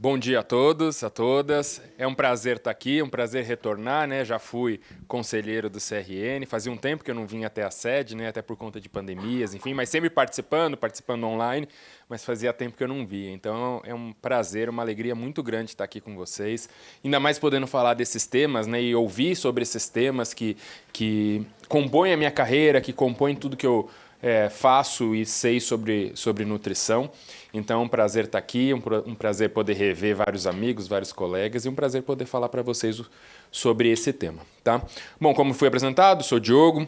Bom dia a todos, a todas. É um prazer estar aqui, um prazer retornar, né? Já fui conselheiro do CRN, fazia um tempo que eu não vinha até a sede, né? Até por conta de pandemias, enfim, mas sempre participando online, mas fazia tempo que eu não via. Então é um prazer, uma alegria muito grande estar aqui com vocês, ainda mais podendo falar desses temas, né? E ouvir sobre esses temas que compõem a minha carreira, que compõem tudo que eu faço e sei sobre nutrição. Então é um prazer estar aqui, um prazer poder rever vários amigos, vários colegas e um prazer poder falar para vocês sobre esse tema, tá? Bom, como fui apresentado, sou Diogo,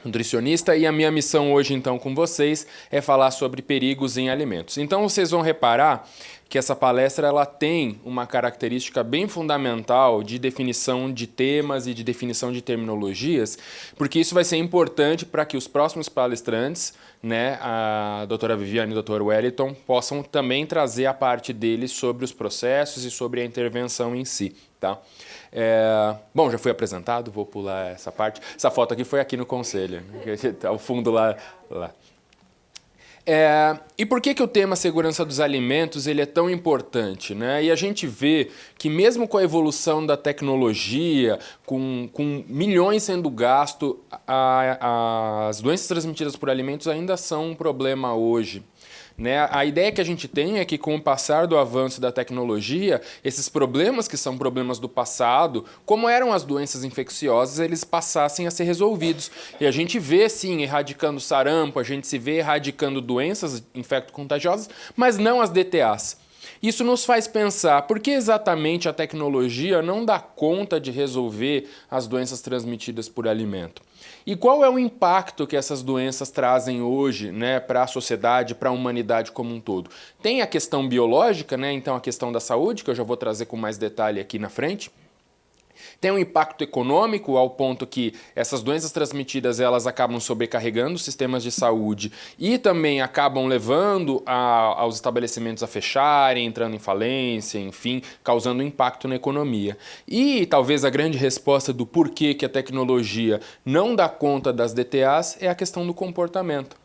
nutricionista, e a minha missão hoje então com vocês é falar sobre perigos em alimentos. Então vocês vão reparar que essa palestra ela tem uma característica bem fundamental de definição de temas e de definição de terminologias, porque isso vai ser importante para que os próximos palestrantes, né, a doutora Viviane e o doutor Wellington, possam também trazer a parte deles sobre os processos e sobre a intervenção em si, tá? Bom, já fui apresentado, vou pular essa parte. Essa foto aqui foi aqui no conselho, né? Ao fundo lá. E por que o tema segurança dos alimentos ele é tão importante, né? E a gente vê que mesmo com a evolução da tecnologia, com milhões sendo gastos, as doenças transmitidas por alimentos ainda são um problema hoje. Né? A ideia que a gente tem é que com o passar do avanço da tecnologia, esses problemas que são problemas do passado, como eram as doenças infecciosas, eles passassem a ser resolvidos. E a gente vê, sim, erradicando sarampo, a gente se vê erradicando doenças infecto-contagiosas, mas não as DTAs. Isso nos faz pensar por que exatamente a tecnologia não dá conta de resolver as doenças transmitidas por alimento. E qual é o impacto que essas doenças trazem hoje, né, para a sociedade, para a humanidade como um todo? Tem a questão biológica, né, então a questão da saúde, que eu já vou trazer com mais detalhe aqui na frente. Tem um impacto econômico ao ponto que essas doenças transmitidas elas acabam sobrecarregando os sistemas de saúde e também acabam levando aos estabelecimentos a fecharem, entrando em falência, enfim, causando impacto na economia. E talvez a grande resposta do porquê que a tecnologia não dá conta das DTAs é a questão do comportamento.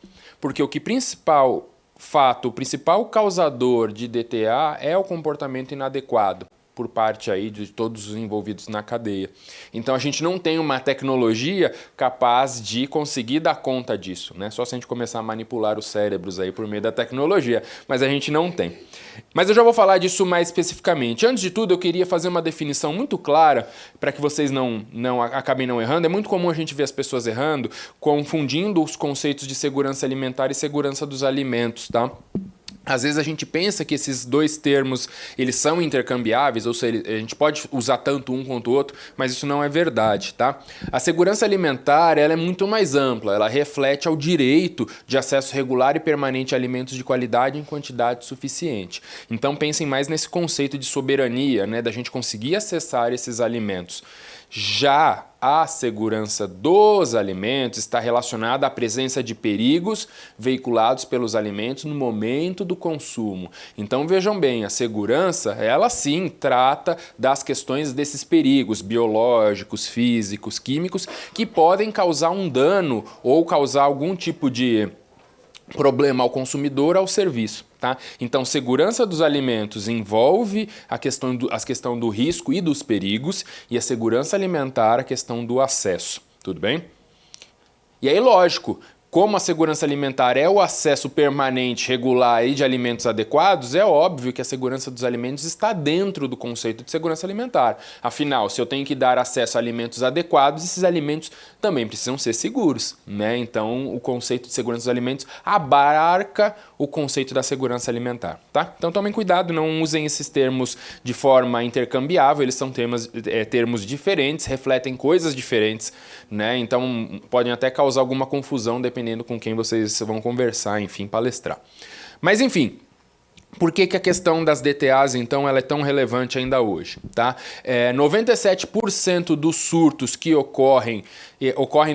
Porque o principal causador de DTA é o comportamento inadequado por parte aí de todos os envolvidos na cadeia. Então a gente não tem uma tecnologia capaz de conseguir dar conta disso, né? Só se a gente começar a manipular os cérebros aí por meio da tecnologia, mas a gente não tem. Mas eu já vou falar disso mais especificamente. Antes de tudo, eu queria fazer uma definição muito clara para que vocês não acabem não errando. É muito comum a gente ver as pessoas errando, confundindo os conceitos de segurança alimentar e segurança dos alimentos, tá? Às vezes a gente pensa que esses dois termos eles são intercambiáveis, ou seja, a gente pode usar tanto um quanto o outro, mas isso não é verdade, tá? A segurança alimentar ela é muito mais ampla, ela reflete ao direito de acesso regular e permanente a alimentos de qualidade em quantidade suficiente. Então pensem mais nesse conceito de soberania, né, da gente conseguir acessar esses alimentos. Já a segurança dos alimentos está relacionada à presença de perigos veiculados pelos alimentos no momento do consumo. Então vejam bem, a segurança, ela sim trata das questões desses perigos biológicos, físicos, químicos que podem causar um dano ou causar algum tipo de problema ao consumidor ou ao serviço. Tá? Então, segurança dos alimentos envolve a questão do risco e dos perigos, e a segurança alimentar a questão do acesso. Tudo bem? E aí, lógico, como a segurança alimentar é o acesso permanente, regular e de alimentos adequados, é óbvio que a segurança dos alimentos está dentro do conceito de segurança alimentar. Afinal, se eu tenho que dar acesso a alimentos adequados, esses alimentos também precisam ser seguros, né? Então, o conceito de segurança dos alimentos abarca o conceito da segurança alimentar, tá? Então, tomem cuidado, não usem esses termos de forma intercambiável, eles são termos diferentes, refletem coisas diferentes, né? Então, podem até causar alguma confusão dependendo com quem vocês vão conversar, enfim, palestrar. Mas, enfim, por que a questão das DTAs, então, ela é tão relevante ainda hoje? Tá? 97% dos surtos que ocorrem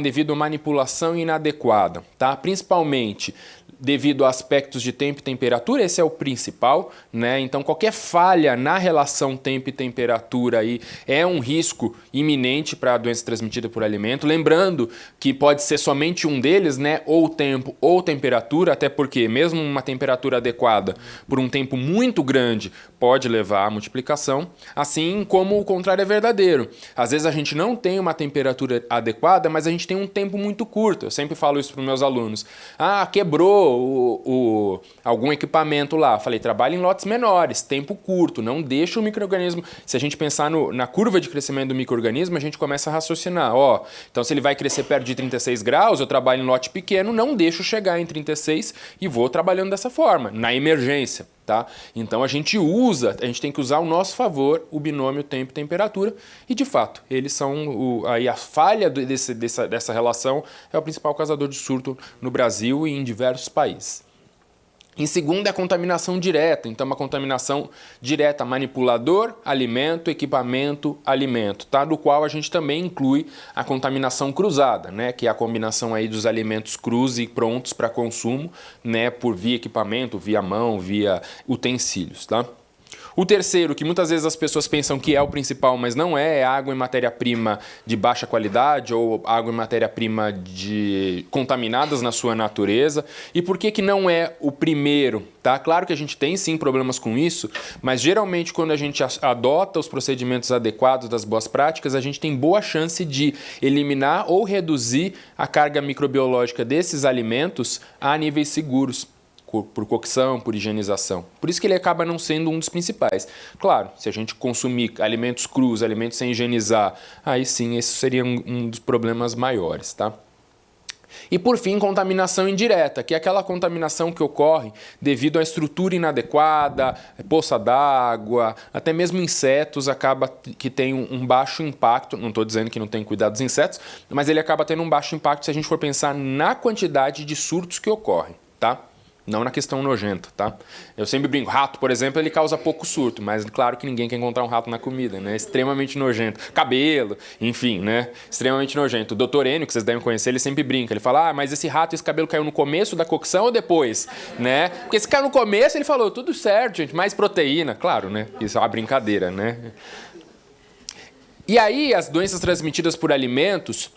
devido a manipulação inadequada, tá? Principalmente devido a aspectos de tempo e temperatura, esse é o principal, né? Então qualquer falha na relação tempo e temperatura aí é um risco iminente para a doença transmitida por alimento. Lembrando que pode ser somente um deles, né? Ou tempo ou temperatura, até porque mesmo uma temperatura adequada por um tempo muito grande pode levar à multiplicação, assim como o contrário é verdadeiro. Às vezes a gente não tem uma temperatura adequada, mas a gente tem um tempo muito curto. Eu sempre falo isso para os meus alunos. Ah, quebrou algum equipamento lá. Falei, trabalhe em lotes menores, tempo curto, não deixa o micro-organismo... Se a gente pensar na curva de crescimento do micro-organismo, a gente começa a raciocinar. Então se ele vai crescer perto de 36 graus, eu trabalho em lote pequeno, não deixo chegar em 36 e vou trabalhando dessa forma, na emergência. Tá? Então a gente tem que usar ao nosso favor o binômio tempo-temperatura e, de fato, eles são aí a falha dessa relação é o principal causador de surto no Brasil e em diversos países. Em segundo é a contaminação direta, então uma contaminação direta manipulador, alimento, equipamento, alimento, tá? Do qual a gente também inclui a contaminação cruzada, né? Que é a combinação aí dos alimentos crus e prontos para consumo, né? Por via equipamento, via mão, via utensílios, tá? O terceiro, que muitas vezes as pessoas pensam que é o principal, mas não é água e matéria-prima de baixa qualidade ou água e matéria-prima contaminadas na sua natureza. E por que não é o primeiro? Tá? Claro que a gente tem sim problemas com isso, mas geralmente quando a gente adota os procedimentos adequados das boas práticas, a gente tem boa chance de eliminar ou reduzir a carga microbiológica desses alimentos a níveis seguros. Por cocção, por higienização. Por isso que ele acaba não sendo um dos principais. Claro, se a gente consumir alimentos crus, alimentos sem higienizar, aí sim, esse seria um dos problemas maiores, tá? E por fim, contaminação indireta, que é aquela contaminação que ocorre devido à estrutura inadequada, poça d'água, até mesmo insetos, acaba que tem um baixo impacto, não estou dizendo que não tem cuidado dos insetos, mas ele acaba tendo um baixo impacto se a gente for pensar na quantidade de surtos que ocorrem, tá? Não na questão nojenta, tá? Eu sempre brinco, rato, por exemplo, ele causa pouco surto, mas claro que ninguém quer encontrar um rato na comida, né? Extremamente nojento. Cabelo, enfim, né? Extremamente nojento. O Dr. Enio, que vocês devem conhecer, ele sempre brinca. Ele fala, mas esse rato, esse cabelo caiu no começo da cocção ou depois? Né? Porque se caiu no começo, ele falou, tudo certo, gente, mais proteína. Claro, né? Isso é uma brincadeira, né? E aí, as doenças transmitidas por alimentos...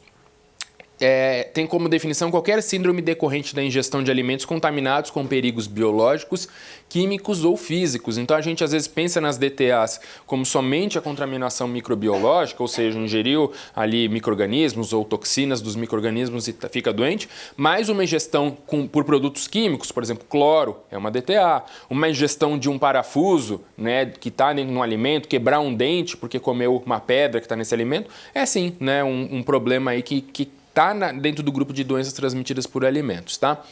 tem como definição qualquer síndrome decorrente da ingestão de alimentos contaminados com perigos biológicos, químicos ou físicos. Então a gente às vezes pensa nas DTAs como somente a contaminação microbiológica, ou seja, ingeriu ali micro-organismos ou toxinas dos micro-organismos e fica doente, mas uma ingestão por produtos químicos, por exemplo, cloro, é uma DTA. Uma ingestão de um parafuso, né, que está dentro de um alimento, quebrar um dente porque comeu uma pedra que está nesse alimento, é sim, né, um problema aí que está dentro do grupo de doenças transmitidas por alimentos, tá?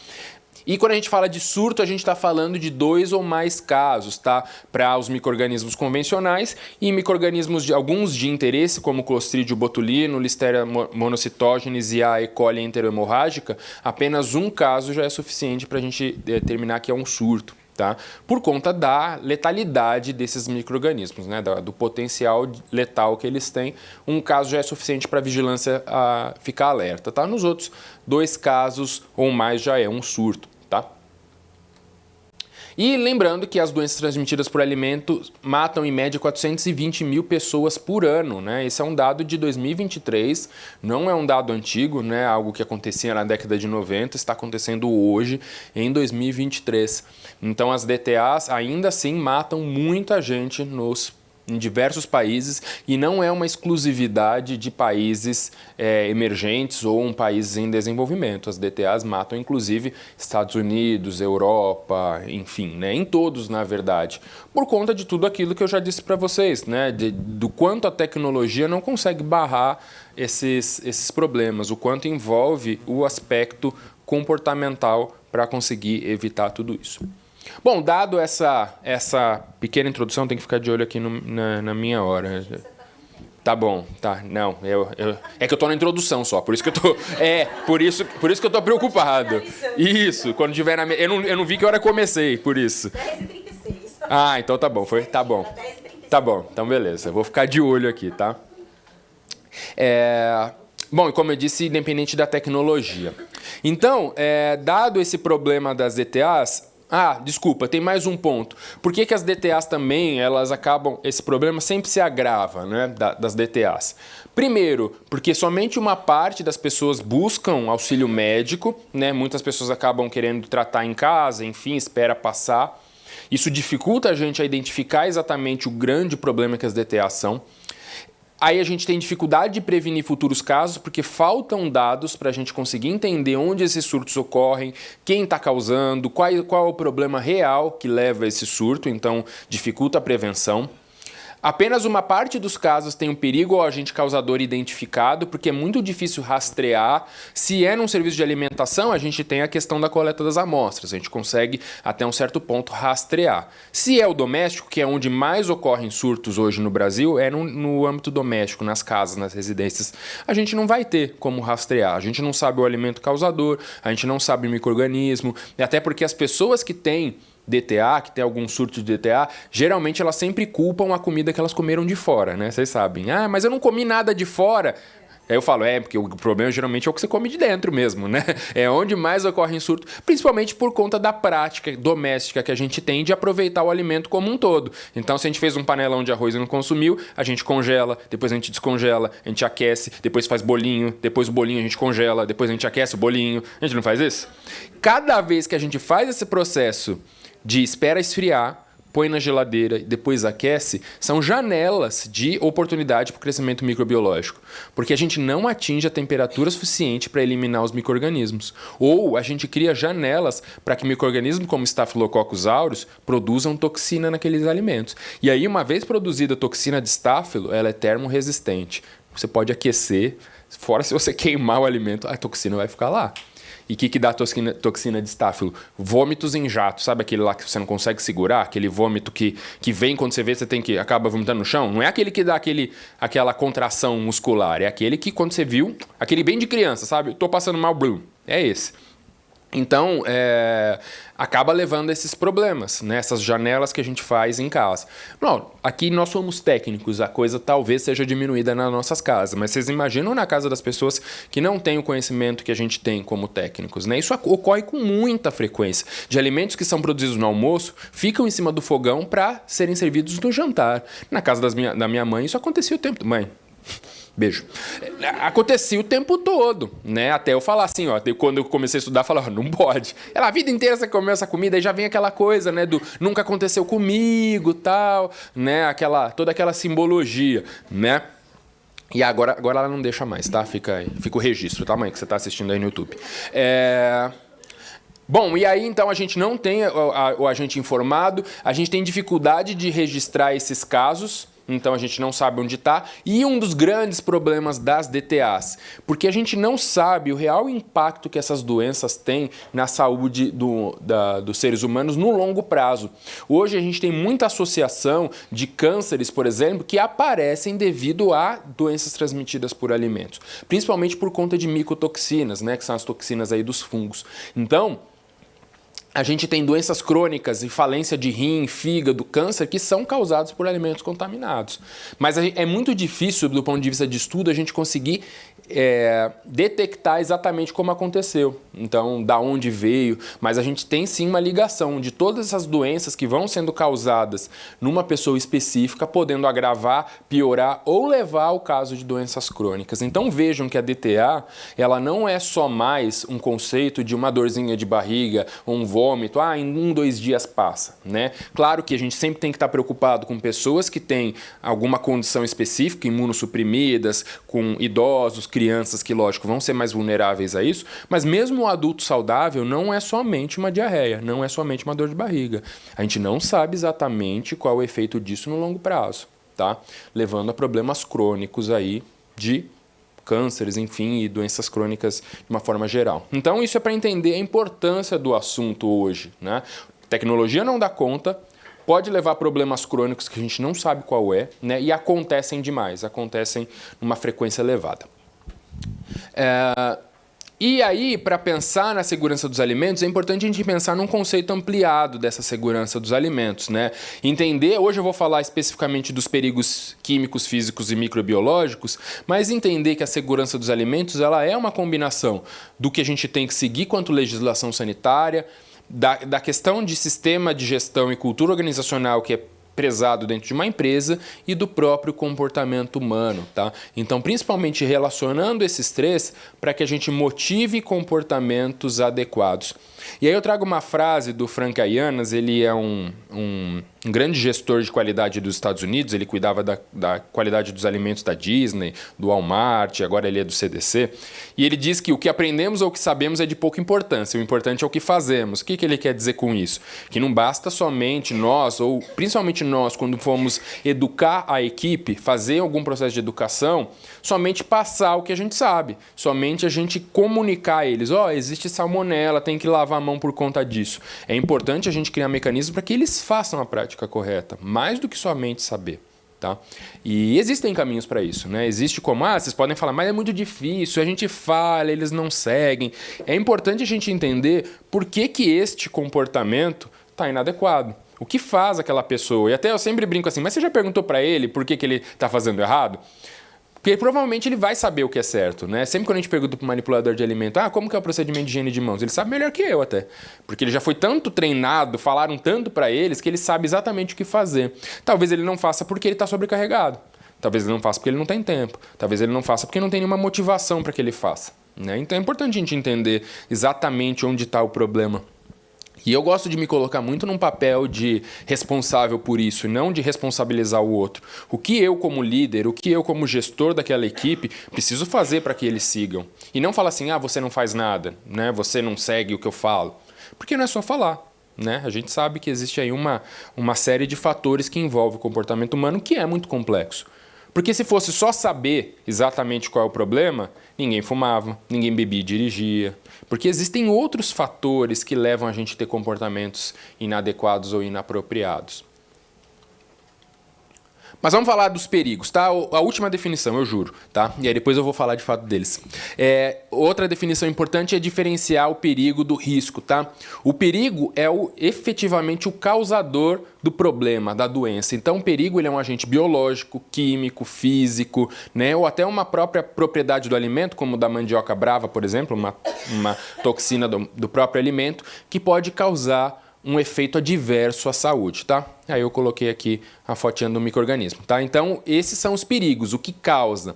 E quando a gente fala de surto, a gente está falando de 2 ou mais casos, tá? Para os micro-organismos convencionais e micro-organismos de alguns de interesse, como Clostridium botulino, Listeria monocytogenes e a E. coli enterohemorrágica, apenas um caso já é suficiente para a gente determinar que é um surto. Tá? Por conta da letalidade desses micro-organismos, né? Do potencial letal que eles têm, um caso já é suficiente para a vigilância ficar alerta. Tá? Nos outros 2 casos ou mais já é um surto. Tá? E lembrando que as doenças transmitidas por alimentos matam em média 420 mil pessoas por ano, né? Esse é um dado de 2023, não é um dado antigo, né? Algo que acontecia na década de 90, está acontecendo hoje, em 2023. Então as DTAs ainda assim matam muita gente em diversos países e não é uma exclusividade de países emergentes ou um país em desenvolvimento. As DTAs matam inclusive Estados Unidos, Europa, enfim, né? Em todos, na verdade, por conta de tudo aquilo que eu já disse para vocês, né? Do quanto a tecnologia não consegue barrar esses problemas, o quanto envolve o aspecto comportamental para conseguir evitar tudo isso. Bom, dado essa pequena introdução, tem que ficar de olho aqui na minha hora. Tá bom, tá. Não, é que eu tô na introdução só, por isso que eu tô. Por isso que eu tô preocupado. Isso, quando tiver na. Eu não vi que hora eu comecei, por isso. 10h36. Ah, então tá bom, tá bom. Tá bom, então beleza. Eu vou ficar de olho aqui, tá? Bom, e como eu disse, independente da tecnologia. Então, dado esse problema das DTAs. Desculpa, tem mais um ponto. Por que as DTAs também, elas acabam, esse problema sempre se agrava, né, das DTAs? Primeiro, porque somente uma parte das pessoas buscam auxílio médico, né? Muitas pessoas acabam querendo tratar em casa, enfim, espera passar. Isso dificulta a gente a identificar exatamente o grande problema que as DTAs são. Aí a gente tem dificuldade de prevenir futuros casos porque faltam dados para a gente conseguir entender onde esses surtos ocorrem, quem está causando, qual é o problema real que leva a esse surto, então dificulta a prevenção. Apenas uma parte dos casos tem um perigo ao agente causador identificado, porque é muito difícil rastrear. Se é num serviço de alimentação, a gente tem a questão da coleta das amostras, a gente consegue até um certo ponto rastrear. Se é o doméstico, que é onde mais ocorrem surtos hoje no Brasil, é no âmbito doméstico, nas casas, nas residências, a gente não vai ter como rastrear. A gente não sabe o alimento causador, a gente não sabe o micro-organismo, até porque as pessoas que têm DTA, que tem algum surto de DTA, geralmente elas sempre culpam a comida que elas comeram de fora, né? Vocês sabem. Ah, mas eu não comi nada de fora. Aí eu falo, porque o problema geralmente é o que você come de dentro mesmo, né? É onde mais ocorre surto, principalmente por conta da prática doméstica que a gente tem de aproveitar o alimento como um todo. Então, se a gente fez um panelão de arroz e não consumiu, a gente congela, depois a gente descongela, a gente aquece, depois faz bolinho, depois o bolinho a gente congela, depois a gente aquece o bolinho. A gente não faz isso? Cada vez que a gente faz esse processo de espera esfriar, põe na geladeira e depois aquece, são janelas de oportunidade para o crescimento microbiológico. Porque a gente não atinge a temperatura suficiente para eliminar os micro-organismos. Ou a gente cria janelas para que micro-organismos como Staphylococcus aureus produzam toxina naqueles alimentos. E aí, uma vez produzida a toxina de estáfilo, ela é termorresistente. Você pode aquecer, fora se você queimar o alimento, a toxina vai ficar lá. E o que dá toxina de estáfilo? Vômitos em jato. Sabe aquele lá que você não consegue segurar? Aquele vômito que vem quando você vê, você acaba vomitando no chão? Não é aquele que dá aquela contração muscular. É aquele que, quando você viu, aquele bem de criança, sabe? Tô passando mal, blue. É esse. Então, acaba levando a esses problemas, né? Essas janelas que a gente faz em casa. Não, aqui nós somos técnicos, a coisa talvez seja diminuída nas nossas casas, mas vocês imaginam na casa das pessoas que não têm o conhecimento que a gente tem como técnicos, né? Isso ocorre com muita frequência. De alimentos que são produzidos no almoço, ficam em cima do fogão para serem servidos no jantar. Na casa da minha mãe, isso acontecia o tempo... Mãe... Beijo. Acontecia o tempo todo, né? Até eu falar assim, ó, quando eu comecei a estudar, eu falava, não pode. A vida inteira você comeu essa comida e já vem aquela coisa, né, do nunca aconteceu comigo, tal, né? Toda aquela simbologia, né? E agora ela não deixa mais, tá? Fica o registro, tá, mãe, que você tá assistindo aí no YouTube. Bom, e aí então a gente não tem o agente informado, a gente tem dificuldade de registrar esses casos, então a gente não sabe onde está. E um dos grandes problemas das DTAs, porque a gente não sabe o real impacto que essas doenças têm na saúde dos seres humanos no longo prazo. Hoje a gente tem muita associação de cânceres, por exemplo, que aparecem devido a doenças transmitidas por alimentos, principalmente por conta de micotoxinas, né, que são as toxinas aí dos fungos. Então, a gente tem doenças crônicas e falência de rim, fígado, câncer, que são causados por alimentos contaminados. Mas é muito difícil, do ponto de vista de estudo, a gente conseguir detectar exatamente como aconteceu. Então, da onde veio. Mas a gente tem sim uma ligação de todas essas doenças que vão sendo causadas numa pessoa específica, podendo agravar, piorar ou levar ao caso de doenças crônicas. Então, vejam que a DTA, ela não é só mais um conceito de uma dorzinha de barriga ou um vômito, em 1-2 dias passa, né? Claro que a gente sempre tem que estar preocupado com pessoas que têm alguma condição específica, imunossuprimidas, com idosos, crianças que, lógico, vão ser mais vulneráveis a isso, mas mesmo o adulto saudável não é somente uma diarreia, não é somente uma dor de barriga. A gente não sabe exatamente qual é o efeito disso no longo prazo, tá? Levando a problemas crônicos aí de cânceres, enfim, e doenças crônicas de uma forma geral. Então, isso é para entender a importância do assunto hoje, né? Tecnologia não dá conta, pode levar a problemas crônicos que a gente não sabe qual é, né? E acontecem demais, acontecem numa frequência elevada. E aí, para pensar na segurança dos alimentos, é importante a gente pensar num conceito ampliado dessa segurança dos alimentos, né? Entender, hoje eu vou falar especificamente dos perigos químicos, físicos e microbiológicos, mas entender que a segurança dos alimentos ela é uma combinação do que a gente tem que seguir quanto legislação sanitária, da questão de sistema de gestão e cultura organizacional que é prezado dentro de uma empresa e do próprio comportamento humano, tá? Então, principalmente relacionando esses três para que a gente motive comportamentos adequados. E aí eu trago uma frase do Frank Ayanas, ele é um grande gestor de qualidade dos Estados Unidos, ele cuidava da qualidade dos alimentos da Disney, do Walmart, agora ele é do CDC, e ele diz que o que aprendemos ou o que sabemos é de pouca importância, o importante é o que fazemos. O que ele quer dizer com isso? Que não basta somente nós, ou principalmente nós, quando formos educar a equipe, fazer algum processo de educação, somente passar o que a gente sabe, somente a gente comunicar a eles, existe salmonela, tem que lavar a mão por conta disso. É importante a gente criar mecanismos para que eles façam a prática correta, mais do que somente saber. Tá? E existem caminhos para isso, né? Existe como, vocês podem falar, mas é muito difícil, a gente fala, eles não seguem. É importante a gente entender por que este comportamento está inadequado. O que faz aquela pessoa? E até eu sempre brinco assim, mas você já perguntou para ele por que ele está fazendo errado? Porque provavelmente ele vai saber o que é certo, né? Sempre quando a gente pergunta para o manipulador de alimento, como que é o procedimento de higiene de mãos? Ele sabe melhor que eu até. Porque ele já foi tanto treinado, falaram tanto para eles, que ele sabe exatamente o que fazer. Talvez ele não faça porque ele está sobrecarregado. Talvez ele não faça porque ele não tem tempo. Talvez ele não faça porque não tem nenhuma motivação para que ele faça, né? Então é importante a gente entender exatamente onde está o problema. E eu gosto de me colocar muito num papel de responsável por isso, não de responsabilizar o outro. O que eu, como líder, o que eu, como gestor daquela equipe, preciso fazer para que eles sigam. E não falar assim, você não faz nada, né? Você não segue o que eu falo. Porque não é só falar, né? A gente sabe que existe aí uma série de fatores que envolvem o comportamento humano que é muito complexo. Porque se fosse só saber exatamente qual é o problema, ninguém fumava, ninguém bebia e dirigia. Porque existem outros fatores que levam a gente a ter comportamentos inadequados ou inapropriados. Mas vamos falar dos perigos, tá? A última definição, eu juro, tá? E aí depois eu vou falar de fato deles. Outra definição importante é diferenciar o perigo do risco, tá? O perigo é efetivamente o causador do problema, da doença. Então o perigo ele é um agente biológico, químico, físico, né? Ou até uma própria propriedade do alimento, como da mandioca brava, por exemplo, uma toxina do próprio alimento, que pode causar um efeito adverso à saúde, tá? Aí eu coloquei aqui a fotinha do micro-organismo, tá? Então, esses são os perigos, o que causa.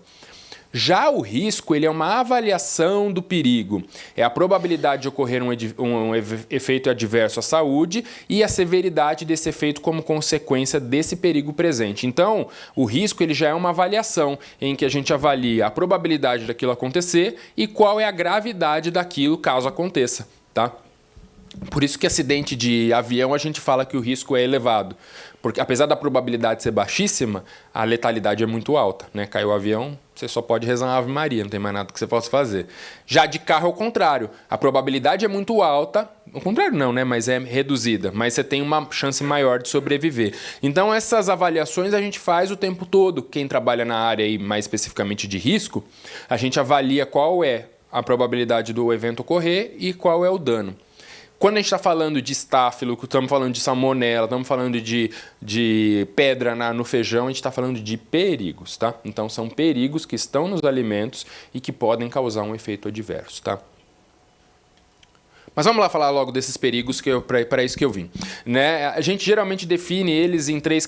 Já o risco, ele é uma avaliação do perigo. É a probabilidade de ocorrer um efeito adverso à saúde e a severidade desse efeito como consequência desse perigo presente. Então, o risco ele já é uma avaliação em que a gente avalia a probabilidade daquilo acontecer e qual é a gravidade daquilo caso aconteça, tá? Por isso que acidente de avião a gente fala que o risco é elevado. Porque apesar da probabilidade ser baixíssima, a letalidade é muito alta, né? Caiu o avião, você só pode rezar uma Ave Maria, não tem mais nada que você possa fazer. Já de carro é o contrário. A probabilidade é muito alta, o contrário não, né? Mas é reduzida. Mas você tem uma chance maior de sobreviver. Então essas avaliações a gente faz o tempo todo. Quem trabalha na área aí, mais especificamente de risco, a gente avalia qual é a probabilidade do evento ocorrer e qual é o dano. Quando a gente está falando de estáfilo, estamos falando de salmonela, estamos falando de pedra no feijão, a gente está falando de perigos, tá? Então são perigos que estão nos alimentos e que podem causar um efeito adverso, tá? Mas vamos lá falar logo desses perigos para isso que eu vim, né? A gente geralmente define eles em três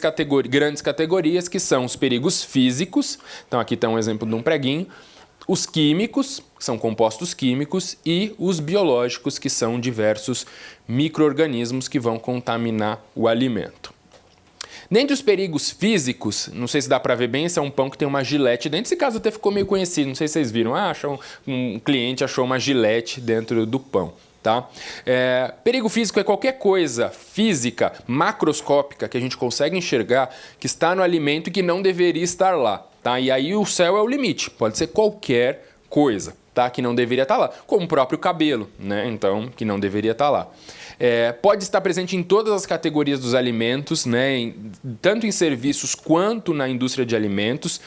grandes categorias, que são os perigos físicos. Então aqui está um exemplo de um preguinho. Os químicos, que são compostos químicos, e os biológicos, que são diversos micro-organismos que vão contaminar o alimento. Dentre os perigos físicos, não sei se dá para ver bem, esse é um pão que tem uma gilete dentro. Esse caso até ficou meio conhecido, não sei se vocês viram. Um cliente achou uma gilete dentro do pão. Tá? Perigo físico é qualquer coisa física, macroscópica, que a gente consegue enxergar, que está no alimento e que não deveria estar lá. Tá? E aí o céu é o limite, pode ser qualquer coisa, tá? Que não deveria estar lá, como o próprio cabelo, né? Então, que não deveria estar lá. Pode estar presente em todas as categorias dos alimentos, né? Tanto em serviços quanto na indústria de alimentos.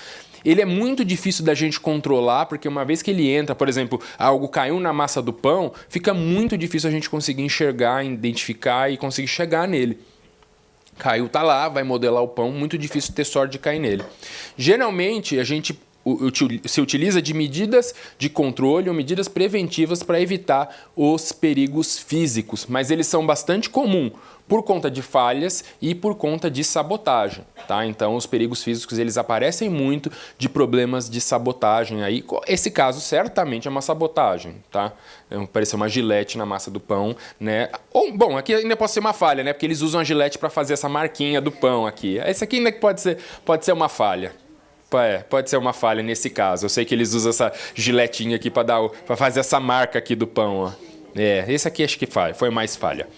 Ele é muito difícil da gente controlar, porque uma vez que ele entra, por exemplo, algo caiu na massa do pão, fica muito difícil a gente conseguir enxergar, identificar e conseguir chegar nele. Caiu, tá lá, vai modelar o pão, muito difícil ter sorte de cair nele. Geralmente, a gente se utiliza de medidas de controle ou medidas preventivas para evitar os perigos físicos, mas eles são bastante comuns por conta de falhas e por conta de sabotagem, tá? Então, os perigos físicos, eles aparecem muito de problemas de sabotagem aí. Esse caso certamente é uma sabotagem, tá? Apareceu uma gilete na massa do pão, né? Ou, bom, aqui ainda pode ser uma falha, né? Porque eles usam a gilete para fazer essa marquinha do pão aqui. Esse aqui ainda pode ser uma falha. Pode ser uma falha nesse caso. Eu sei que eles usam essa giletinha aqui para fazer essa marca aqui do pão, ó. Esse aqui acho que foi mais falha.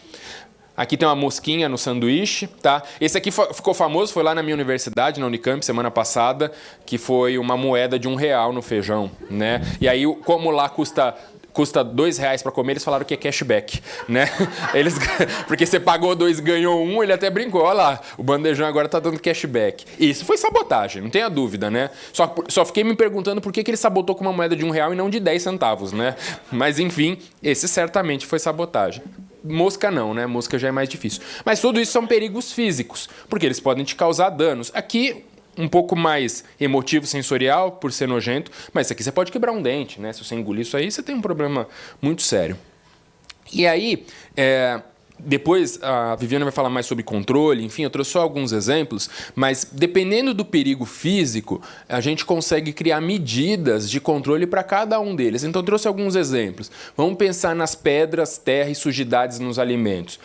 Aqui tem uma mosquinha no sanduíche, tá? Esse aqui ficou famoso, foi lá na minha universidade, na Unicamp, semana passada, que foi uma moeda de R$1 no feijão, né? E aí, como lá custa R$2 para comer, eles falaram que é cashback, né? Porque você pagou 2, ganhou 1, ele até brincou, olha lá, o bandejão agora tá dando cashback. Isso foi sabotagem, não tenha dúvida, né? Só fiquei me perguntando por que ele sabotou com uma moeda de R$1 e não de 10 centavos, né? Mas enfim, esse certamente foi sabotagem. Mosca não, né? Mosca já é mais difícil. Mas tudo isso são perigos físicos, porque eles podem te causar danos. Aqui, um pouco mais emotivo, sensorial, por ser nojento, mas isso aqui você pode quebrar um dente, né? Se você engolir isso aí, você tem um problema muito sério. E aí, depois a Viviane vai falar mais sobre controle, enfim, eu trouxe só alguns exemplos, mas dependendo do perigo físico, a gente consegue criar medidas de controle para cada um deles. Então eu trouxe alguns exemplos. Vamos pensar nas pedras, terra e sujidades nos alimentos.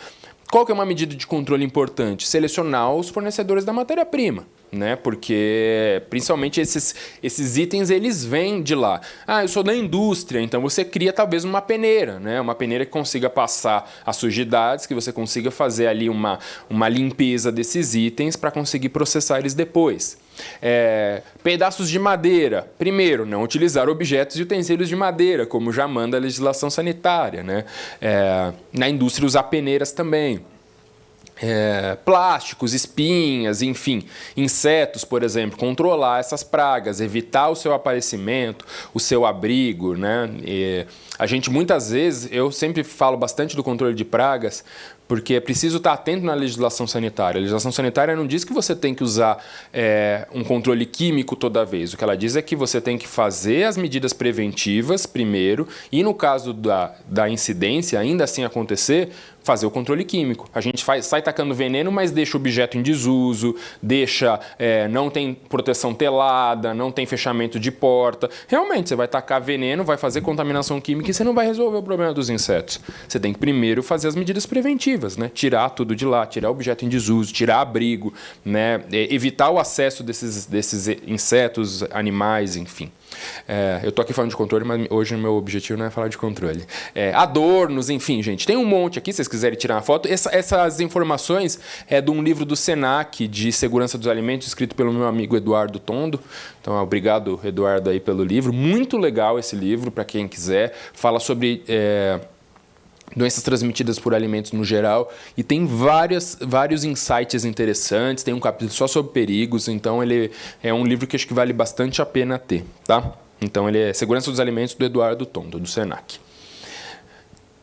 Qual que é uma medida de controle importante? Selecionar os fornecedores da matéria-prima, né? Porque principalmente esses itens, eles vêm de lá. Eu sou da indústria, então você cria talvez uma peneira, né? Uma peneira que consiga passar as sujidades, que você consiga fazer ali uma limpeza desses itens para conseguir processar eles depois. Pedaços de madeira. Primeiro, não utilizar objetos e utensílios de madeira, como já manda a legislação sanitária, né? Na indústria, usar peneiras também. Plásticos, espinhas, enfim, insetos, por exemplo, controlar essas pragas, evitar o seu aparecimento, o seu abrigo, né? A gente muitas vezes, eu sempre falo bastante do controle de pragas, porque é preciso estar atento na legislação sanitária. A legislação sanitária não diz que você tem que usar um controle químico toda vez. O que ela diz é que você tem que fazer as medidas preventivas primeiro e, no caso da incidência, ainda assim acontecer, fazer o controle químico. A gente sai tacando veneno, mas deixa o objeto em desuso, não tem proteção telada, não tem fechamento de porta. Realmente, você vai tacar veneno, vai fazer contaminação química e você não vai resolver o problema dos insetos. Você tem que primeiro fazer as medidas preventivas, né? Tirar tudo de lá, tirar o objeto em desuso, tirar abrigo, né? Evitar o acesso desses insetos, animais, enfim. Eu estou aqui falando de controle, mas hoje o meu objetivo não é falar de controle. Adornos, enfim, gente. Tem um monte aqui, se vocês quiserem tirar uma foto. Essas informações é de um livro do Senac, de Segurança dos Alimentos, escrito pelo meu amigo Eduardo Tondo. Então, obrigado, Eduardo, aí pelo livro. Muito legal esse livro, para quem quiser. Fala sobre doenças transmitidas por alimentos no geral, e tem vários insights interessantes, tem um capítulo só sobre perigos, então ele é um livro que acho que vale bastante a pena ter, tá? Então ele é Segurança dos Alimentos, do Eduardo Tondo, do Senac.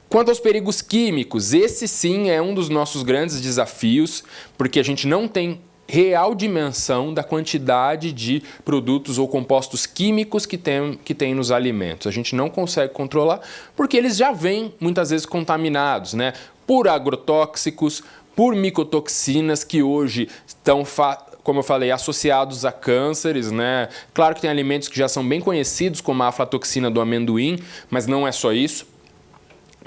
Quanto aos perigos químicos, esse sim é um dos nossos grandes desafios, porque a gente não tem real dimensão da quantidade de produtos ou compostos químicos que tem nos alimentos. A gente não consegue controlar porque eles já vêm muitas vezes contaminados, né? Por agrotóxicos, por micotoxinas que hoje estão, como eu falei, associados a cânceres, né? Claro que tem alimentos que já são bem conhecidos, como a aflatoxina do amendoim, mas não é só isso.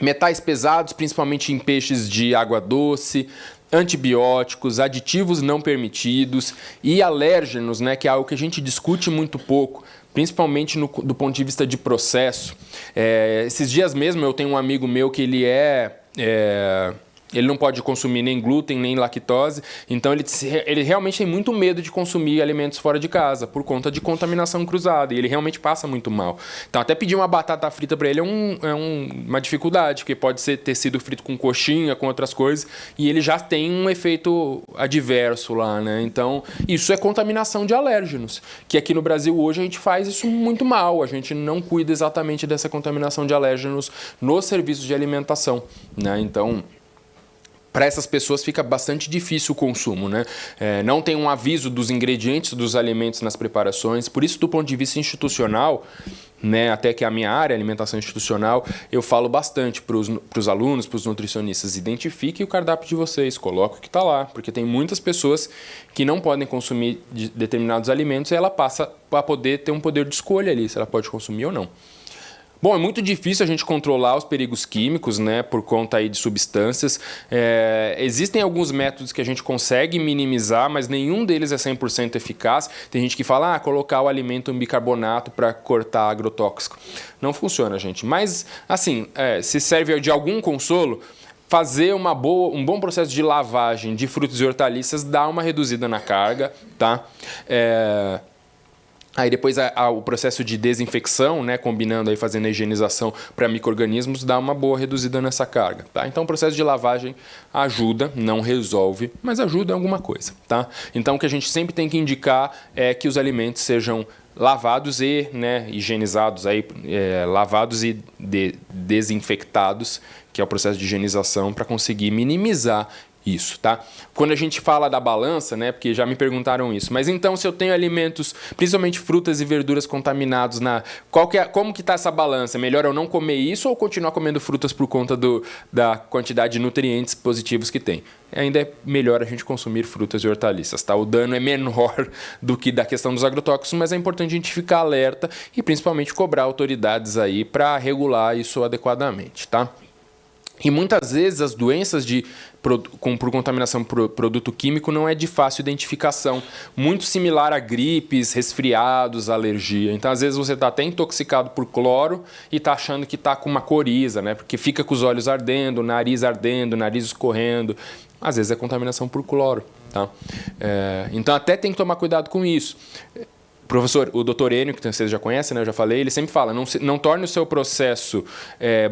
Metais pesados, principalmente em peixes de água doce, antibióticos, aditivos não permitidos e alérgenos, né, que é algo que a gente discute muito pouco, principalmente do ponto de vista de processo. Esses dias mesmo eu tenho um amigo meu que ele não pode consumir nem glúten, nem lactose, então ele realmente tem muito medo de consumir alimentos fora de casa, por conta de contaminação cruzada, e ele realmente passa muito mal. Então, até pedir uma batata frita para ele é uma dificuldade, porque pode ter sido frito com coxinha, com outras coisas, e ele já tem um efeito adverso lá, né? Então, isso é contaminação de alérgenos, que aqui no Brasil hoje a gente faz isso muito mal, a gente não cuida exatamente dessa contaminação de alérgenos nos serviços de alimentação, né? Então, para essas pessoas fica bastante difícil o consumo, né? Não tem um aviso dos ingredientes dos alimentos nas preparações, por isso, do ponto de vista institucional, né, até que a minha área, alimentação institucional, eu falo bastante para os alunos, para os nutricionistas, identifiquem o cardápio de vocês, coloque o que está lá, porque tem muitas pessoas que não podem consumir determinados alimentos e ela passa a poder ter um poder de escolha ali, se ela pode consumir ou não. Bom, é muito difícil a gente controlar os perigos químicos, né, por conta aí de substâncias. Existem alguns métodos que a gente consegue minimizar, mas nenhum deles é 100% eficaz. Tem gente que fala, colocar o alimento em bicarbonato para cortar agrotóxico. Não funciona, gente. Mas, assim, se serve de algum consolo, fazer um bom processo de lavagem de frutas e hortaliças dá uma reduzida na carga, tá? Aí depois o processo de desinfecção, né, combinando aí, fazendo a higienização para micro-organismos, dá uma boa reduzida nessa carga, tá? Então o processo de lavagem ajuda, não resolve, mas ajuda em alguma coisa, tá? Então o que a gente sempre tem que indicar é que os alimentos sejam lavados e, né, higienizados, aí, lavados e desinfectados, que é o processo de higienização, para conseguir minimizar isso, tá? Quando a gente fala da balança, né, porque já me perguntaram isso, mas então se eu tenho alimentos, principalmente frutas e verduras contaminados, como que tá essa balança? Melhor eu não comer isso ou continuar comendo frutas por conta da quantidade de nutrientes positivos que tem? Ainda é melhor a gente consumir frutas e hortaliças, tá? O dano é menor do que da questão dos agrotóxicos, mas é importante a gente ficar alerta e principalmente cobrar autoridades aí para regular isso adequadamente, tá? E muitas vezes as doenças por contaminação por produto químico não é de fácil identificação. Muito similar a gripes, resfriados, alergia. Então, às vezes, você está até intoxicado por cloro e está achando que está com uma coriza, né? Porque fica com os olhos ardendo, nariz escorrendo. Às vezes é contaminação por cloro, tá? Então, até tem que tomar cuidado com isso. Professor, o Dr. Enio, que vocês já conhecem, né, eu já falei, ele sempre fala, não torne o seu processo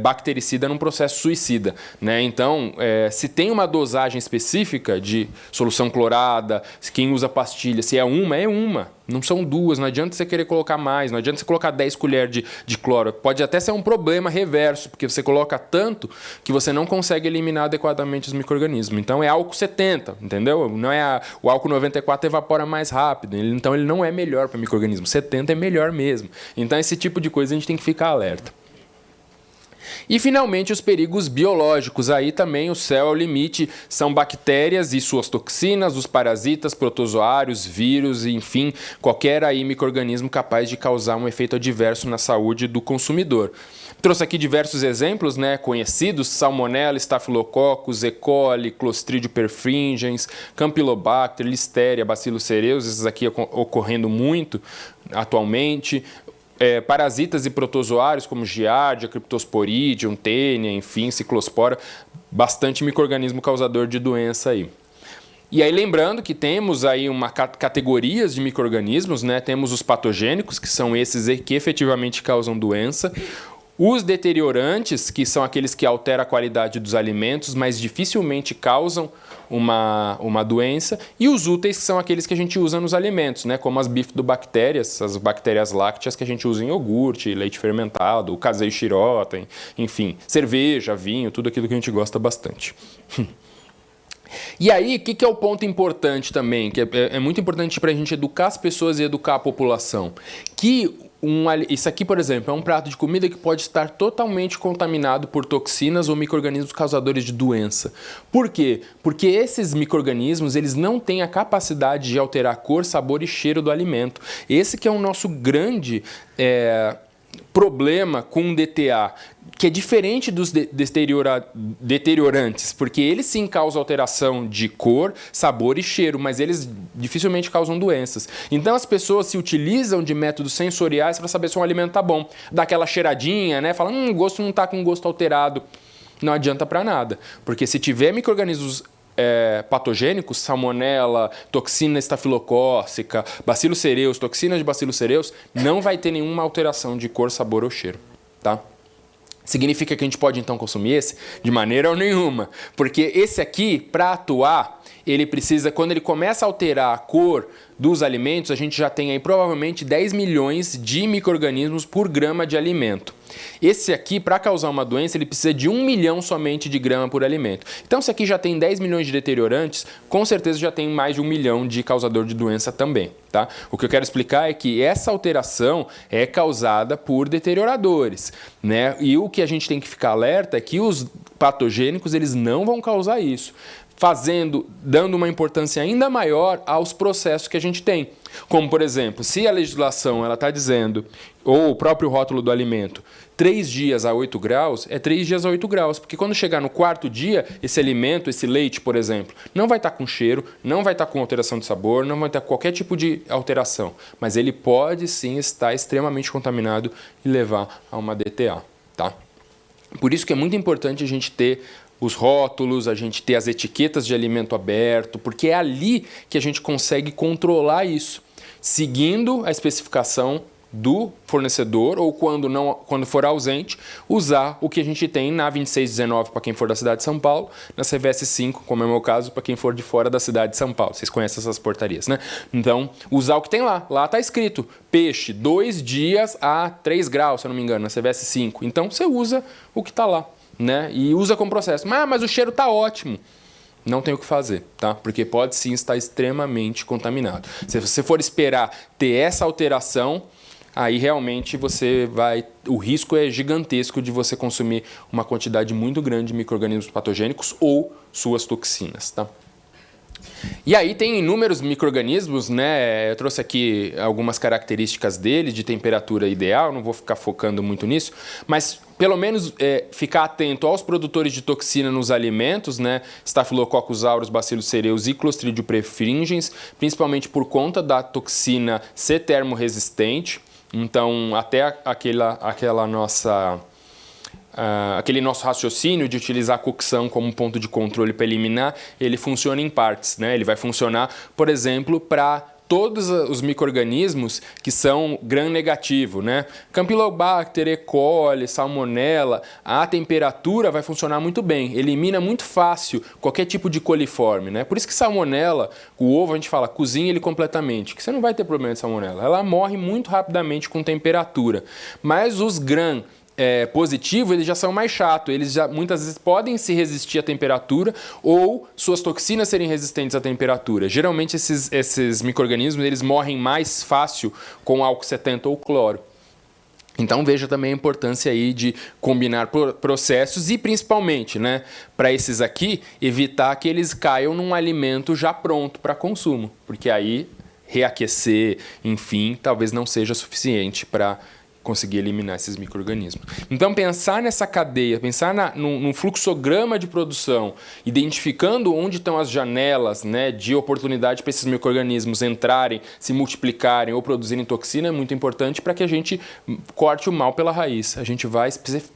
bactericida num processo suicida, né? Então, se tem uma dosagem específica de solução clorada, quem usa pastilha, se é uma. Não são duas, não adianta você querer colocar mais, não adianta você colocar 10 colheres de cloro. Pode até ser um problema reverso, porque você coloca tanto que você não consegue eliminar adequadamente os micro-organismos. Então é álcool 70, entendeu? Não é o álcool 94 evapora mais rápido, então ele não é melhor para micro-organismo. 70 é melhor mesmo. Então esse tipo de coisa a gente tem que ficar alerta. E, finalmente, os perigos biológicos. Aí também o céu é o limite. São bactérias e suas toxinas, os parasitas, protozoários, vírus, enfim, qualquer aí micro-organismo capaz de causar um efeito adverso na saúde do consumidor. Trouxe aqui diversos exemplos, né, conhecidos: Salmonella, Staphylococcus, E. coli, Clostridium perfringens, Campylobacter, Listeria, Bacillus cereus, esses aqui ocorrendo muito atualmente. Parasitas e protozoários como Giardia, Cryptosporidium, Tênia, enfim, Ciclospora, bastante micro-organismo causador de doença aí. E aí lembrando que temos aí categorias de micro-organismos, né? Temos os patogênicos, que são esses que efetivamente causam doença. Os deteriorantes, que são aqueles que alteram a qualidade dos alimentos, mas dificilmente causam uma doença. E os úteis, que são aqueles que a gente usa nos alimentos, né? Como as bifidobactérias, as bactérias lácteas que a gente usa em iogurte, leite fermentado, o caseio shirota, enfim, cerveja, vinho, tudo aquilo que a gente gosta bastante. E aí, o que é o ponto importante também? Que é muito importante para a gente educar as pessoas e educar a população. Isso aqui, por exemplo, é um prato de comida que pode estar totalmente contaminado por toxinas ou micro-organismos causadores de doença. Por quê? Porque esses micro-organismos, eles não têm a capacidade de alterar a cor, sabor e cheiro do alimento. Esse que é o nosso grande problema com o DTA, que é diferente dos deteriorantes, porque eles sim causam alteração de cor, sabor e cheiro, mas eles dificilmente causam doenças. Então as pessoas se utilizam de métodos sensoriais para saber se um alimento está bom. Dá aquela cheiradinha, né? Fala, o gosto não está com gosto alterado. Não adianta para nada, porque se tiver micro-organismos patogênicos, salmonella, toxina estafilocócica, bacillus cereus, toxinas de bacillus cereus, não vai ter nenhuma alteração de cor, sabor ou cheiro, tá? Significa que a gente pode então consumir esse? De maneira nenhuma, porque esse aqui, para atuar, ele precisa, quando ele começa a alterar a cor dos alimentos, a gente já tem aí provavelmente 10 milhões de micro-organismos por grama de alimento. Esse aqui, para causar uma doença, ele precisa de 1 milhão somente de grama por alimento. Então, se aqui já tem 10 milhões de deteriorantes, com certeza já tem mais de 1 milhão de causador de doença também, tá? O que eu quero explicar é que essa alteração é causada por deterioradores, né? E o que a gente tem que ficar alerta é que os patogênicos, eles não vão causar isso, dando uma importância ainda maior aos processos que a gente tem. Como, por exemplo, se a legislação está dizendo, ou o próprio rótulo do alimento, 3 dias a 8 graus, é 3 dias a 8 graus, porque quando chegar no 4º dia, esse alimento, esse leite, por exemplo, não vai estar com cheiro, não vai estar com alteração de sabor, não vai estar com qualquer tipo de alteração, mas ele pode sim estar extremamente contaminado e levar a uma DTA, tá? Por isso que é muito importante a gente ter os rótulos, a gente ter as etiquetas de alimento aberto, porque é ali que a gente consegue controlar isso, seguindo a especificação do fornecedor ou quando for ausente, usar o que a gente tem na 2619 para quem for da cidade de São Paulo, na CVS 5, como é o meu caso, para quem for de fora da cidade de São Paulo. Vocês conhecem essas portarias, né? Então, usar o que tem lá. Lá está escrito peixe, 2 dias a 3 graus, se eu não me engano, na CVS 5. Então, você usa o que está lá, né? E usa como processo. Mas o cheiro está ótimo. Não tem o que fazer, tá? Porque pode sim estar extremamente contaminado. Se você for esperar ter essa alteração, aí realmente o risco é gigantesco de você consumir uma quantidade muito grande de micro-organismos patogênicos ou suas toxinas, tá? E aí tem inúmeros micro-organismos, né? Eu trouxe aqui algumas características deles, de temperatura ideal, não vou ficar focando muito nisso, mas pelo menos ficar atento aos produtores de toxina nos alimentos, né? Staphylococcus aureus, Bacillus cereus e Clostridium perfringens, principalmente por conta da toxina ser termorresistente. Então, até aquele nosso raciocínio de utilizar a cocção como ponto de controle para eliminar, ele funciona em partes, né? Ele vai funcionar, por exemplo, para todos os micro-organismos que são gram-negativo, né? Campylobacter, E. coli, Salmonella, a temperatura vai funcionar muito bem, elimina muito fácil qualquer tipo de coliforme, né? Por isso que Salmonella, o ovo a gente fala, cozinha ele completamente, que você não vai ter problema de Salmonella, ela morre muito rapidamente com temperatura, mas os gram positivo, eles já são mais chatos, eles já muitas vezes podem se resistir à temperatura ou suas toxinas serem resistentes à temperatura. Geralmente esses micro-organismos eles morrem mais fácil com álcool 70 ou cloro. Então veja também a importância aí de combinar processos e principalmente, né, para esses aqui, evitar que eles caiam num alimento já pronto para consumo, porque aí reaquecer, enfim, talvez não seja suficiente para conseguir eliminar esses micro-organismos. Então, pensar nessa cadeia, pensar num fluxograma de produção, identificando onde estão as janelas, né, de oportunidade para esses micro-organismos entrarem, se multiplicarem ou produzirem toxina é muito importante para que a gente corte o mal pela raiz. A gente vai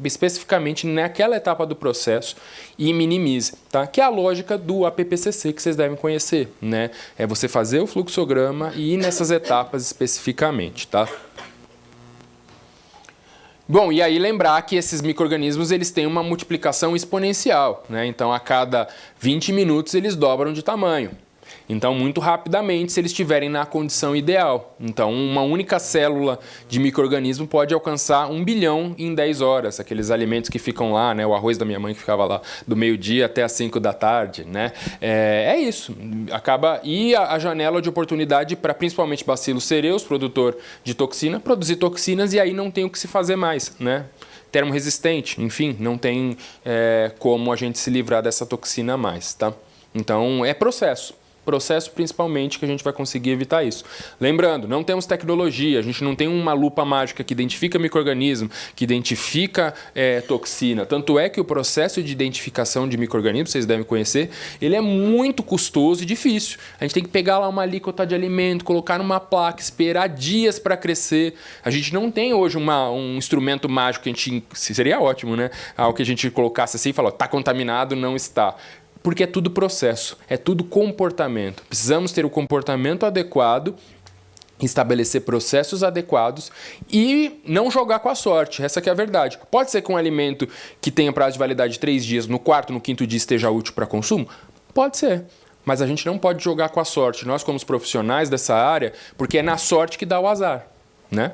especificamente naquela etapa do processo e minimize, tá? Que é a lógica do APPCC que vocês devem conhecer, né? É você fazer o fluxograma e ir nessas etapas especificamente, tá? Bom, e aí lembrar que esses micro-organismos eles têm uma multiplicação exponencial, né? Então, a cada 20 minutos eles dobram de tamanho. Então, muito rapidamente, se eles estiverem na condição ideal. Então, uma única célula de micro-organismo pode alcançar 1 bilhão em 10 horas. Aqueles alimentos que ficam lá, né? O arroz da minha mãe que ficava lá do meio-dia até as 5 da tarde, né? É isso. E a janela de oportunidade para principalmente Bacillus cereus, produtor de toxina, produzir toxinas e aí não tem o que se fazer mais, né? Termorresistente, enfim, não tem como a gente se livrar dessa toxina mais, tá? Então, é processo principalmente que a gente vai conseguir evitar isso. Lembrando, não temos tecnologia, a gente não tem uma lupa mágica que identifica micro-organismo, que identifica toxina. Tanto é que o processo de identificação de micro-organismos, vocês devem conhecer, ele é muito custoso e difícil. A gente tem que pegar lá uma alíquota de alimento, colocar numa placa, esperar dias para crescer. A gente não tem hoje um instrumento mágico que a gente... Seria ótimo, né? Algo que a gente colocasse assim e falasse, está contaminado, não está. Porque é tudo processo, é tudo comportamento. Precisamos ter o comportamento adequado, estabelecer processos adequados e não jogar com a sorte. Essa que é a verdade. Pode ser que um alimento que tenha prazo de validade de 3 dias, no 4º, no 5º dia esteja útil para consumo? Pode ser. Mas a gente não pode jogar com a sorte. Nós, como os profissionais dessa área, porque é na sorte que dá o azar, né?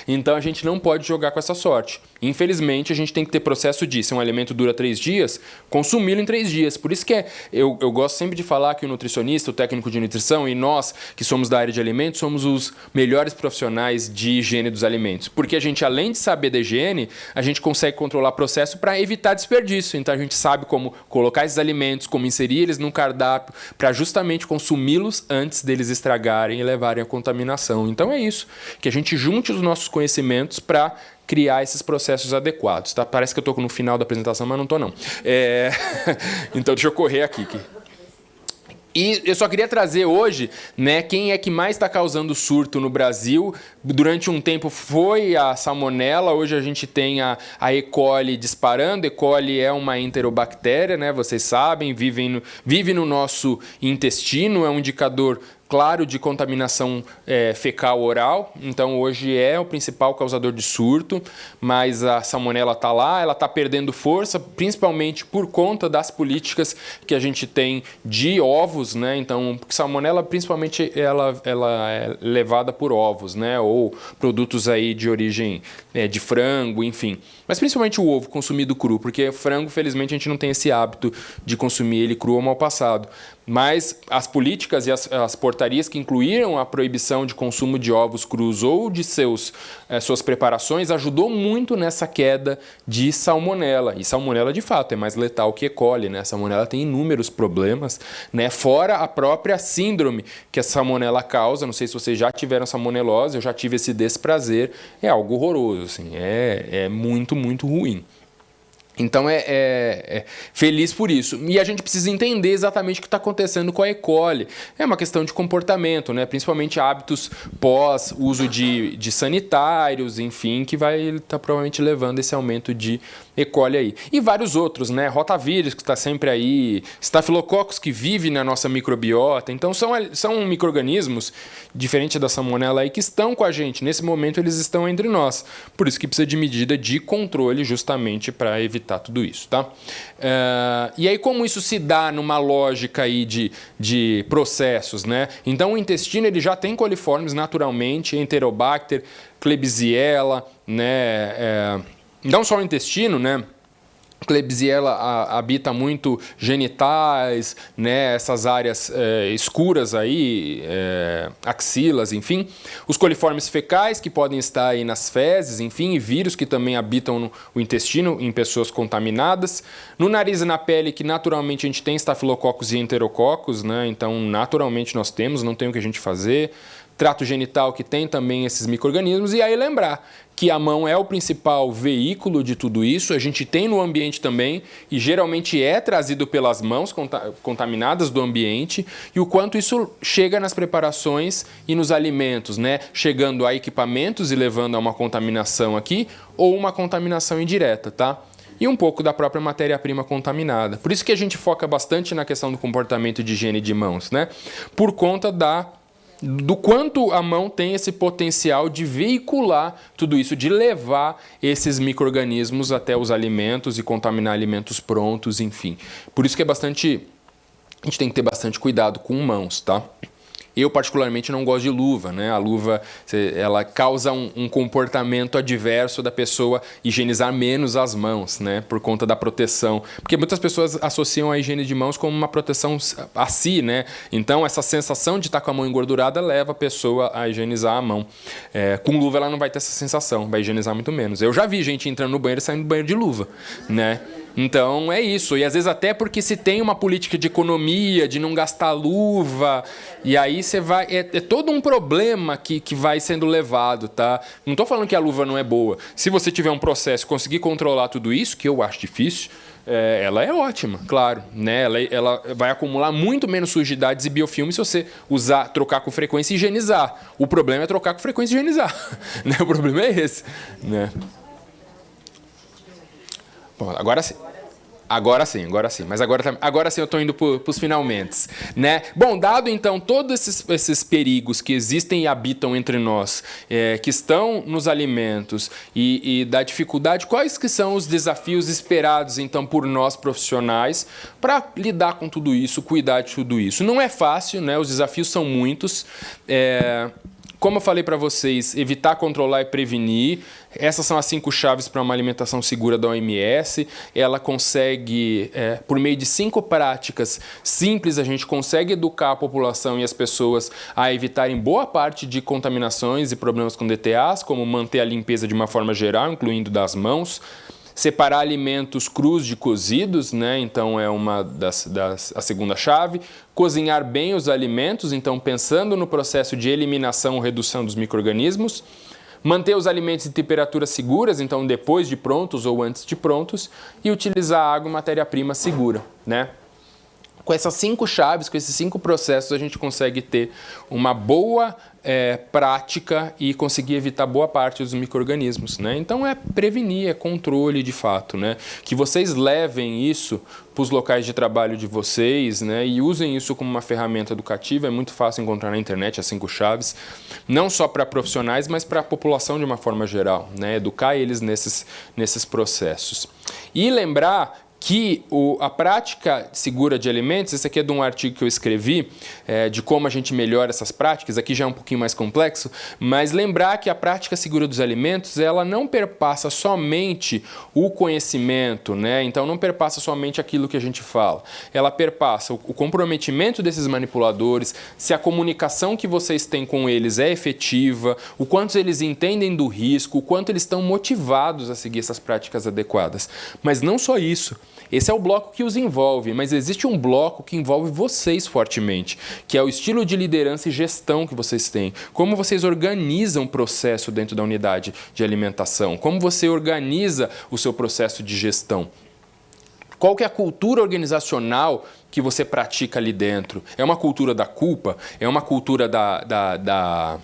Então a gente não pode jogar com essa sorte. Infelizmente, a gente tem que ter processo de, se um alimento dura 3 dias, consumi-lo em 3 dias. Por isso que eu gosto sempre de falar que o nutricionista, o técnico de nutrição e nós, que somos da área de alimentos, somos os melhores profissionais de higiene dos alimentos. Porque a gente, além de saber da higiene, a gente consegue controlar o processo para evitar desperdício. Então, a gente sabe como colocar esses alimentos, como inserir eles no cardápio, para justamente consumi-los antes deles estragarem e levarem à contaminação. Então, é isso, que a gente junte os nossos conhecimentos para criar esses processos adequados, tá? Parece que eu estou no final da apresentação, mas não estou, não. Então, deixa eu correr aqui. E eu só queria trazer hoje, né, quem é que mais está causando surto no Brasil. Durante um tempo foi a salmonela, hoje a gente tem a E. coli disparando. E. coli é uma enterobactéria, né, vocês sabem, vive no nosso intestino, é um indicador claro de contaminação fecal oral, então hoje é o principal causador de surto, mas a salmonela está lá, ela está perdendo força, principalmente por conta das políticas que a gente tem de ovos, né? Então, salmonela principalmente ela é levada por ovos, né? Ou produtos aí de origem de frango, enfim. Mas principalmente o ovo consumido cru, porque frango, felizmente, a gente não tem esse hábito de consumir ele cru ou mal passado. Mas as políticas e as portarias que incluíram a proibição de consumo de ovos crus ou de suas preparações ajudou muito nessa queda de salmonela. E salmonela, de fato, é mais letal que E. coli, né? A salmonela tem inúmeros problemas, né? Fora a própria síndrome que a salmonela causa. Não sei se vocês já tiveram salmonelose, eu já tive esse desprazer. É algo horroroso, assim, é muito, muito ruim. Então, feliz por isso. E a gente precisa entender exatamente o que está acontecendo com a E. coli. É uma questão de comportamento, né? Principalmente hábitos pós-uso de sanitários, enfim, que vai estar provavelmente levando esse aumento de E. coli aí. E vários outros, né? Rotavírus, que está sempre aí, estafilococcus, que vive na nossa microbiota. Então, são micro-organismos, diferente da salmonela aí, que estão com a gente. Nesse momento, eles estão entre nós. Por isso que precisa de medida de controle, justamente para evitar tudo isso, tá? E aí, como isso se dá numa lógica aí de processos, né? Então, o intestino ele já tem coliformes naturalmente, Enterobacter, Klebsiella, né? Não só o intestino, né? Klebsiella habita muito genitais, né, essas áreas escuras aí, axilas, enfim. Os coliformes fecais, que podem estar aí nas fezes, enfim, e vírus que também habitam o intestino em pessoas contaminadas. No nariz e na pele, que naturalmente a gente tem estafilococcus e enterococcus, né, então naturalmente nós temos, não tem o que a gente fazer. Trato genital, que tem também esses micro-organismos, e aí lembrar que a mão é o principal veículo de tudo isso, a gente tem no ambiente também, e geralmente é trazido pelas mãos contaminadas do ambiente, e o quanto isso chega nas preparações e nos alimentos, né? Chegando a equipamentos e levando a uma contaminação aqui, ou uma contaminação indireta, tá? E um pouco da própria matéria-prima contaminada. Por isso que a gente foca bastante na questão do comportamento de higiene de mãos, né? Por conta do quanto a mão tem esse potencial de veicular tudo isso, de levar esses micro-organismos até os alimentos e contaminar alimentos prontos, enfim. Por isso que a gente tem que ter bastante cuidado com mãos, tá? Eu, particularmente, não gosto de luva, né? A luva, ela causa um comportamento adverso da pessoa higienizar menos as mãos, né? Por conta da proteção. Porque muitas pessoas associam a higiene de mãos como uma proteção a si, né? Então, essa sensação de estar com a mão engordurada leva a pessoa a higienizar a mão. Com luva, ela não vai ter essa sensação, vai higienizar muito menos. Eu já vi gente entrando no banheiro e saindo do banheiro de luva, né? Então, é isso. E às vezes até porque se tem uma política de economia, de não gastar luva, e aí você vai... É todo um problema que vai sendo levado, tá? Não estou falando que a luva não é boa. Se você tiver um processo e conseguir controlar tudo isso, que eu acho difícil, ela é ótima, claro, né? Ela vai acumular muito menos sujidades e biofilmes se você trocar com frequência e higienizar. O problema é trocar com frequência e higienizar. Né? O problema é esse, né? Bom, agora sim. Mas agora sim eu estou indo para os finalmente, né? Bom, dado então todos esses perigos que existem e habitam entre nós, que estão nos alimentos e da dificuldade, quais que são os desafios esperados então por nós profissionais para lidar com tudo isso, cuidar de tudo isso? Não é fácil, né? Os desafios são muitos. como eu falei para vocês, evitar, controlar e prevenir. Essas são as 5 chaves para uma alimentação segura da OMS. Ela consegue, por meio de 5 práticas simples, a gente consegue educar a população e as pessoas a evitarem boa parte de contaminações e problemas com DTAs, como manter a limpeza de uma forma geral, incluindo das mãos. Separar alimentos crus de cozidos, né? Então é uma a segunda chave. Cozinhar bem os alimentos, então pensando no processo de eliminação ou redução dos micro-organismos. Manter os alimentos em temperaturas seguras, então depois de prontos ou antes de prontos. E utilizar água e matéria-prima segura, né? Com essas 5 chaves, com esses 5 processos, a gente consegue ter uma boa prática e conseguir evitar boa parte dos micro-organismos, né? Então é prevenir, é controle de fato, né? Que vocês levem isso para os locais de trabalho de vocês, né? E usem isso como uma ferramenta educativa. É muito fácil encontrar na internet as 5 chaves, não só para profissionais, mas para a população de uma forma geral, né? Educar eles nesses processos. E lembrar que a prática segura de alimentos, esse aqui é de um artigo que eu escrevi, de como a gente melhora essas práticas, aqui já é um pouquinho mais complexo, mas lembrar que a prática segura dos alimentos, ela não perpassa somente o conhecimento, né? Então não perpassa somente aquilo que a gente fala, ela perpassa o comprometimento desses manipuladores, se a comunicação que vocês têm com eles é efetiva, o quanto eles entendem do risco, o quanto eles estão motivados a seguir essas práticas adequadas. Mas não só isso. Esse é o bloco que os envolve, mas existe um bloco que envolve vocês fortemente, que é o estilo de liderança e gestão que vocês têm. Como vocês organizam o processo dentro da unidade de alimentação, como você organiza o seu processo de gestão. Qual que é a cultura organizacional que você pratica ali dentro? É uma cultura da culpa? É uma cultura da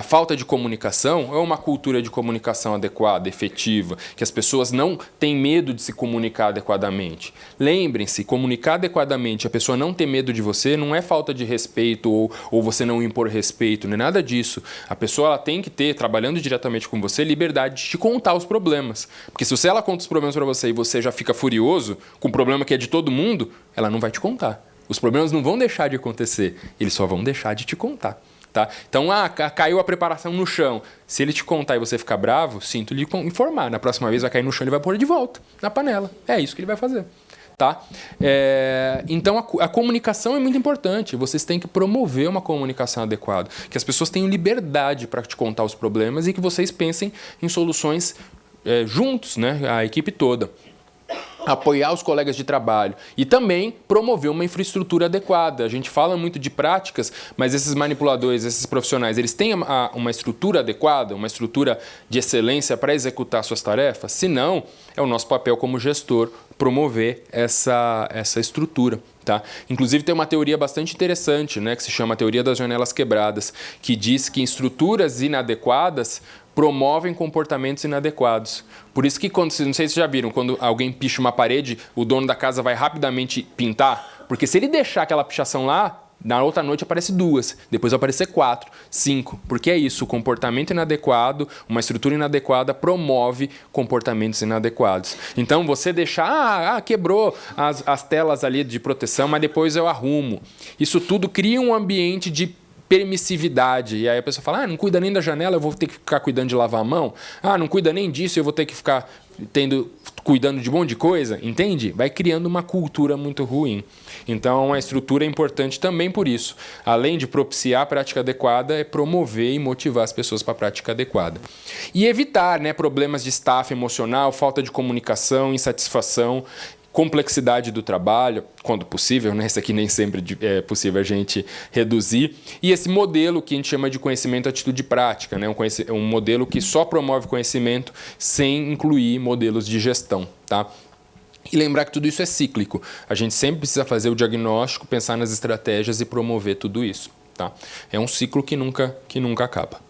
falta de comunicação, ou é uma cultura de comunicação adequada, efetiva, que as pessoas não têm medo de se comunicar adequadamente? Lembrem-se, comunicar adequadamente, a pessoa não ter medo de você, não é falta de respeito ou você não impor respeito, não é nada disso. A pessoa ela tem que ter, trabalhando diretamente com você, liberdade de te contar os problemas. Porque se ela conta os problemas para você e você já fica furioso com o problema que é de todo mundo, ela não vai te contar. Os problemas não vão deixar de acontecer, eles só vão deixar de te contar. Tá? Então, caiu a preparação no chão. Se ele te contar e você ficar bravo, sinto lhe informar. Na próxima vez vai cair no chão, ele vai pôr de volta na panela. É isso que ele vai fazer. Tá? Então, a comunicação é muito importante. Vocês têm que promover uma comunicação adequada. Que as pessoas tenham liberdade para te contar os problemas e que vocês pensem em soluções juntos, né? A equipe toda. Apoiar os colegas de trabalho e também promover uma infraestrutura adequada. A gente fala muito de práticas, mas esses manipuladores, esses profissionais, eles têm uma estrutura adequada, uma estrutura de excelência para executar suas tarefas? Se não, é o nosso papel como gestor promover essa estrutura. Tá? Inclusive tem uma teoria bastante interessante, né, que se chama a teoria das janelas quebradas, que diz que estruturas inadequadas promovem comportamentos inadequados. Por isso que, não sei se vocês já viram, quando alguém picha uma parede, o dono da casa vai rapidamente pintar, porque se ele deixar aquela pichação lá, na outra noite aparece 2, depois vai aparecer 4, 5. Porque é isso, o comportamento inadequado, uma estrutura inadequada promove comportamentos inadequados. Então, você deixar, quebrou as telas ali de proteção, mas depois eu arrumo. Isso tudo cria um ambiente de permissividade. E aí a pessoa fala, não cuida nem da janela, eu vou ter que ficar cuidando de lavar a mão. Não cuida nem disso, eu vou ter que ficar cuidando de um monte de coisa. Entende? Vai criando uma cultura muito ruim. Então, a estrutura é importante também por isso. Além de propiciar a prática adequada, é promover e motivar as pessoas para a prática adequada. E evitar, né, problemas de staff emocional, falta de comunicação, insatisfação, complexidade do trabalho, quando possível, né? Isso aqui nem sempre é possível a gente reduzir. E esse modelo que a gente chama de conhecimento, atitude e prática, né? Um modelo que só promove conhecimento sem incluir modelos de gestão, tá? E lembrar que tudo isso é cíclico. A gente sempre precisa fazer o diagnóstico, pensar nas estratégias e promover tudo isso, tá? É um ciclo que nunca acaba.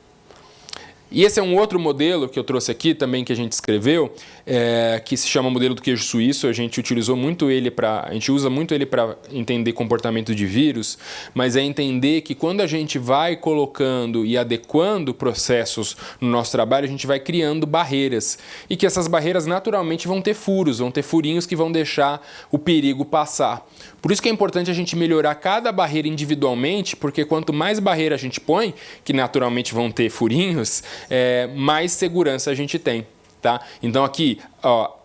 E esse é um outro modelo que eu trouxe aqui também, que a gente escreveu, que se chama modelo do queijo suíço. A gente usa muito ele para entender comportamento de vírus, mas é entender que quando a gente vai colocando e adequando processos no nosso trabalho, a gente vai criando barreiras. E que essas barreiras naturalmente vão ter furos, vão ter furinhos que vão deixar o perigo passar. Por isso que é importante a gente melhorar cada barreira individualmente, porque quanto mais barreira a gente põe, que naturalmente vão ter furinhos, mais segurança a gente tem. Tá? Então aqui,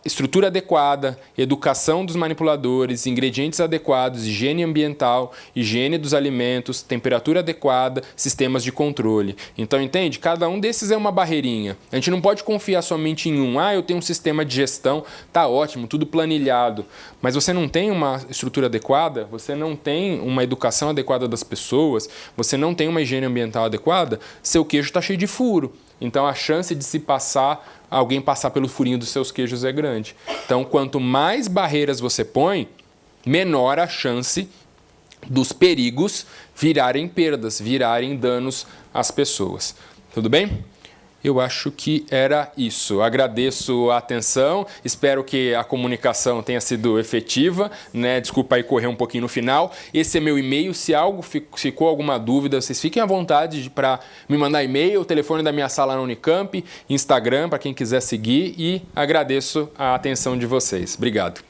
estrutura adequada, educação dos manipuladores, ingredientes adequados, higiene ambiental, higiene dos alimentos, temperatura adequada, sistemas de controle. Então entende? Cada um desses é uma barreirinha. A gente não pode confiar somente em um. Eu tenho um sistema de gestão, tá ótimo, tudo planilhado. Mas você não tem uma estrutura adequada, você não tem uma educação adequada das pessoas, você não tem uma higiene ambiental adequada, seu queijo está cheio de furo. Então a chance de alguém passar pelo furinho dos seus queijos é grande. Então quanto mais barreiras você põe, menor a chance dos perigos virarem perdas, virarem danos às pessoas. Tudo bem? Eu acho que era isso. Agradeço a atenção, espero que a comunicação tenha sido efetiva, né? Desculpa aí correr um pouquinho no final. Esse é meu e-mail, se algo ficou alguma dúvida, vocês fiquem à vontade para me mandar e-mail, o telefone da minha sala na Unicamp, Instagram, para quem quiser seguir, e agradeço a atenção de vocês. Obrigado.